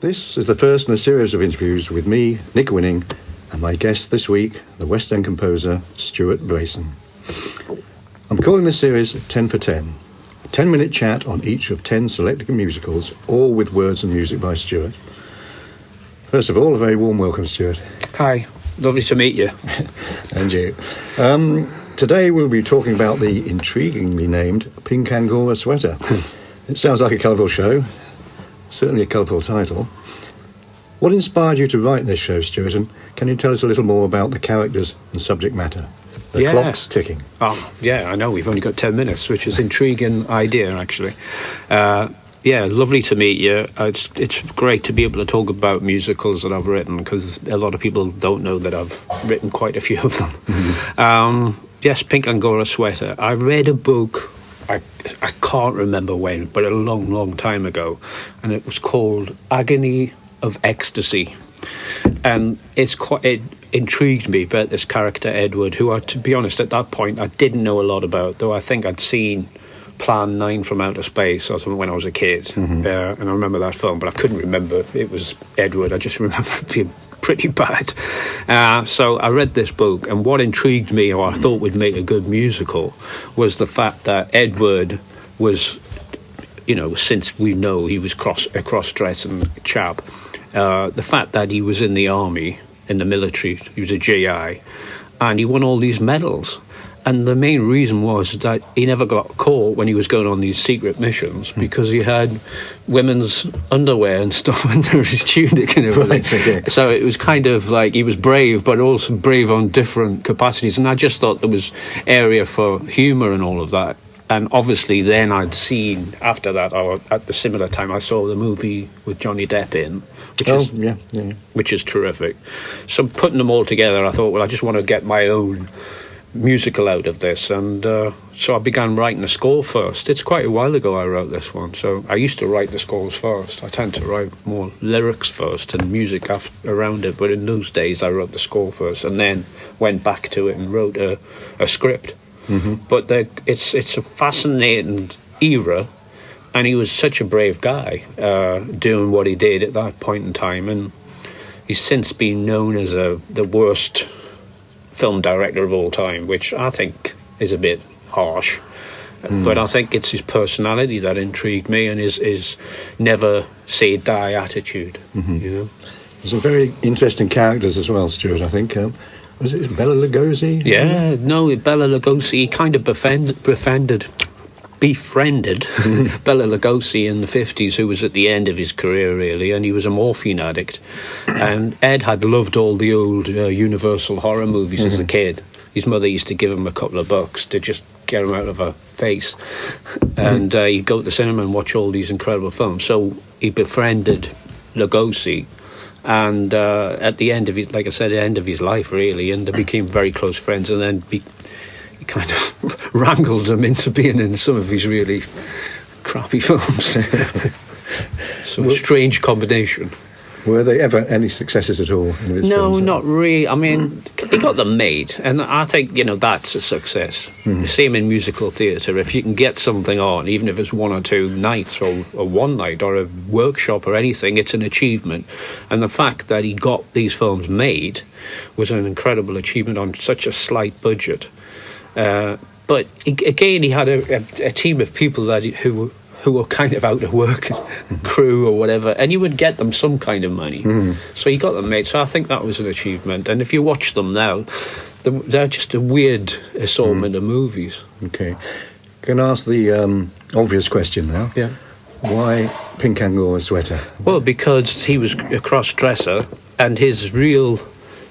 This is the first in a series of interviews with me, Nick Winning, and my guest this week, the West End composer Stuart Brayson. I'm calling this series 10 for 10, a 10-minute chat on each of 10 selected musicals, all with words and music by Stuart. First of all, a very warm welcome, Stuart. Hi, lovely to meet you. And you. Today we'll be talking about the intriguingly named Pink Angora Sweater. It sounds like a colourful show, certainly a colourful title. What inspired you to write this show, Stuart, and can you tell us a little more about the characters and subject matter? The clock's ticking. Oh, yeah, I know. We've only got 10 minutes, which is an intriguing idea, actually. Lovely to meet you. It's great to be able to talk about musicals that I've written, because a lot of people don't know that I've written quite a few of them. Mm-hmm. Yes, Pink Angora Sweater. I read a book, I can't remember when, but a long, long time ago, and it was called Agony of Ecstasy. And it intrigued me about this character, Edward, who, to be honest, at that point, I didn't know a lot about, though I think I'd seen Plan 9 from Outer Space or something when I was a kid. Mm-hmm. And I remember that film, but I couldn't remember if it was Edward. I just remember it being pretty bad. So I read this book, and what intrigued me, or I thought would make a good musical, was the fact that Edward was, since we know he was a cross-dressing chap, the fact that he was in the army, in the military, he was a GI, and he won all these medals. And the main reason was that he never got caught when he was going on these secret missions, because he had women's underwear and stuff under his tunic and everything. Right, okay. So it was kind of like he was brave, but also brave on different capacities. And I just thought there was area for humour and all of that. And obviously then I'd seen, after that, or at the similar time, I saw the movie with Johnny Depp in, which is terrific. So putting them all together, I thought, well, I just want to get my own musical out of this, and so I began writing the score first. It's quite a while ago I wrote this one, so I used to write the scores first. I tend to write more lyrics first and music around it, but in those days I wrote the score first and then went back to it and wrote a script. Mm-hmm. But it's a fascinating era, and he was such a brave guy doing what he did at that point in time, and he's since been known as the worst film director of all time, which I think is a bit harsh. But I think it's his personality that intrigued me, and his never say die attitude. Mm-hmm. There's some very interesting characters as well, Stuart, I think. Was it Bela Lugosi? Yeah, no, Bela Lugosi kind of befriended Bela Lugosi in the 50s, who was at the end of his career, really, and he was a morphine addict. And Ed had loved all the old Universal horror movies as a kid. His mother used to give him a couple of bucks to just get him out of her face. And he'd go to the cinema and watch all these incredible films. So he befriended Lugosi. And at the end of his, like I said, the end of his life, really, and they became very close friends, and then he kind of wrangled him into being in some of his really crappy films. So a strange combination. Were there ever any successes at all in his films? No, not really. I mean, he got them made, and I think, that's a success. Mm-hmm. Same in musical theatre. If you can get something on, even if it's one or two nights or one night or a workshop or anything, it's an achievement. And the fact that he got these films made was an incredible achievement on such a slight budget. But again, he had a team of people who were kind of out of work, crew or whatever, and you would get them some kind of money. So he got them made. So I think that was an achievement. And if you watch them now, they're just a weird assortment of movies. Okay. Can I ask the obvious question now? Yeah. Why Pink Angora Sweater? Well, because he was a cross-dresser, and his real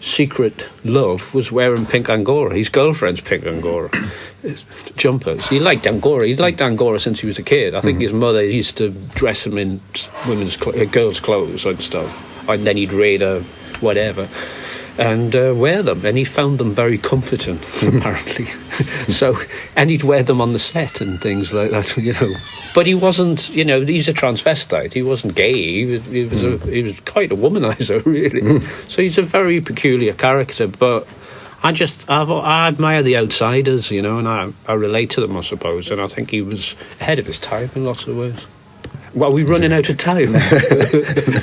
secret love was wearing pink Angora. His girlfriend's pink Angora jumpers. He liked Angora. He'd liked Angora since he was a kid. I think his mother used to dress him in girls' clothes and stuff, and then he'd raid her, whatever, and wear them. And he found them very comforting, apparently. And he'd wear them on the set and things like that, But he wasn't, he's a transvestite. He wasn't gay. He was quite a womanizer, really. So he's a very peculiar character. But I admire the outsiders, and I relate to them, I suppose. And I think he was ahead of his time in lots of ways. Well, we're running out of time.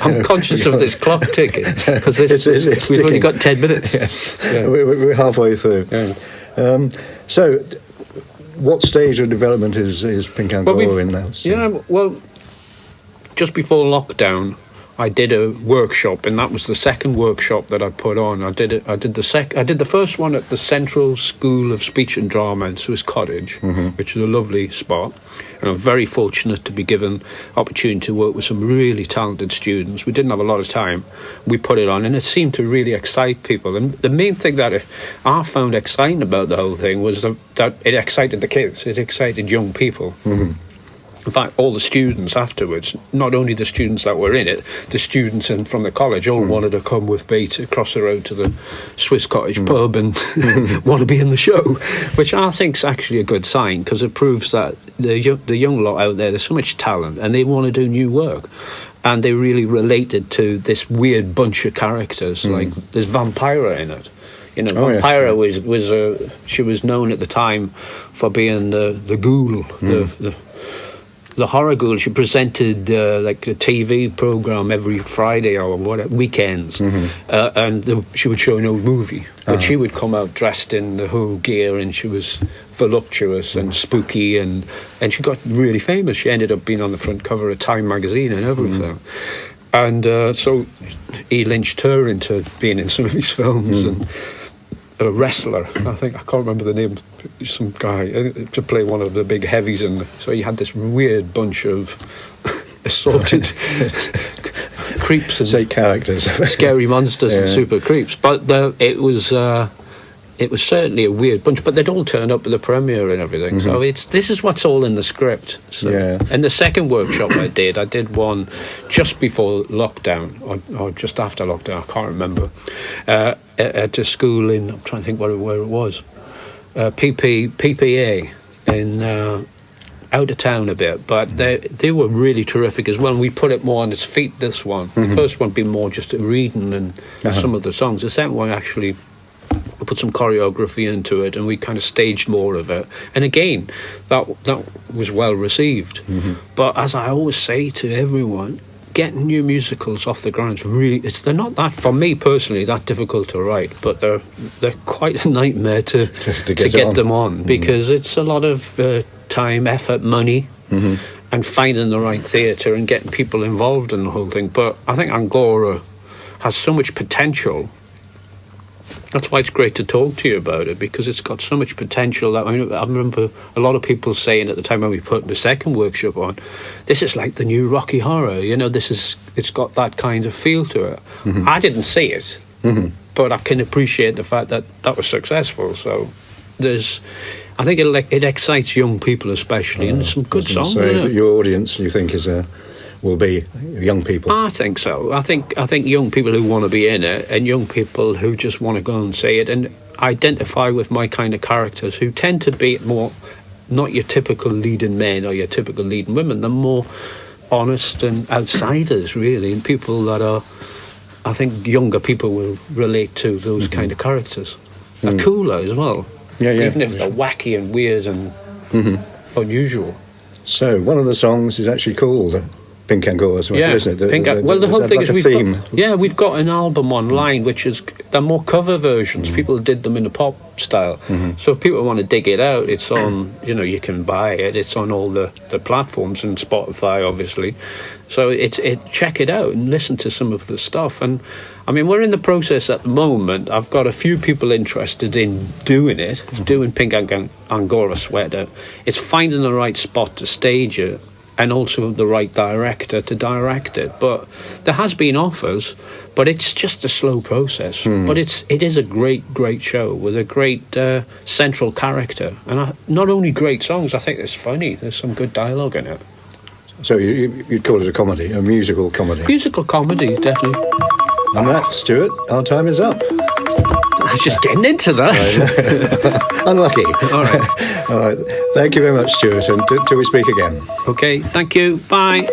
I'm conscious of this clock ticking because we've only got 10 minutes. Yes, we're halfway through. Yeah. So, what stage of development is Pink Angora in now? Yeah, well, just before lockdown, I did a workshop, and that was the second workshop that I put on. I did the first one at the Central School of Speech and Drama in Swiss Cottage, which is a lovely spot. And I'm very fortunate to be given opportunity to work with some really talented students. We didn't have a lot of time. We put it on, and it seemed to really excite people. And the main thing that I found exciting about the whole thing was that it excited the kids. It excited young people. In fact, all the students afterwards, not only the students that were in it, the students from the college all wanted to come with me to cross the road to the Swiss Cottage pub and want to be in the show, which I think is actually a good sign because it proves that the young lot out there, there's so much talent and they want to do new work. And they really related to this weird bunch of characters, like there's Vampira in it. You know, Vampira she was known at the time for being the ghoul, the horror ghoul. She presented like a TV program every Friday or whatever, weekends, and she would show an old movie. But she would come out dressed in the whole gear, and she was voluptuous and spooky, and she got really famous. She ended up being on the front cover of Time magazine and everything. And so he lynched her into being in some of his films and. A wrestler, I can't remember the name, some guy to play one of the big heavies, and so you had this weird bunch of assorted creeps and characters, scary monsters and super creeps. But it was certainly a weird bunch. But they'd all turned up at the premiere and everything. So this is what's all in the script. So, and the second workshop I did one just before lockdown or just after lockdown. I can't remember. At a school in, I'm trying to think where it was, PPA in out of town a bit, but they were really terrific as well. And we put it more on its feet. This one, the first one being more just a reading and some of the songs. The second one actually put some choreography into it, and we kind of staged more of it. And again, that was well received. But as I always say to everyone, getting new musicals off the ground they're not that, for me personally, that difficult to write, but they're quite a nightmare to get them on, because it's a lot of time, effort, money, and finding the right theatre and getting people involved in the whole thing. But I think Angora has so much potential. That's why it's great to talk to you about it, because it's got so much potential. That I remember a lot of people saying at the time when we put the second workshop on, this is like the new Rocky Horror. You know, it's got that kind of feel to it. I didn't see it, but I can appreciate the fact that was successful. So I think it excites young people especially, and there's some good songs. So your audience, you think, will be young people? I think so. I think young people who want to be in it, and young people who just want to go and see it and identify with my kind of characters, who tend to be more not your typical leading men or your typical leading women. They're more honest and outsiders, really, and people that are, I think younger people will relate to those kind of characters. They're cooler as well. Even if they're wacky and weird and unusual. So one of the songs is actually called Pink Angora Sweater, isn't it? Well, the whole thing is we've got an album online, which is, they're more cover versions. People did them in a pop style. So if people want to dig it out, it's on, you can buy it. It's on all the platforms and Spotify, obviously. So check it out and listen to some of the stuff. And I mean, we're in the process at the moment. I've got a few people interested in doing Pink Angora Sweater. It's finding the right spot to stage it, and also the right director to direct it. But there has been offers, but it's just a slow process. But it is a great show with a great central character, and not only great songs. I think it's funny. There's some good dialogue in it. So you'd call it a comedy, a musical comedy? Musical comedy, definitely. And that, Stuart, our time is up. I was just getting into that. Unlucky. All right. All right. Thank you very much, Stuart, and till we speak again. Okay, thank you. Bye.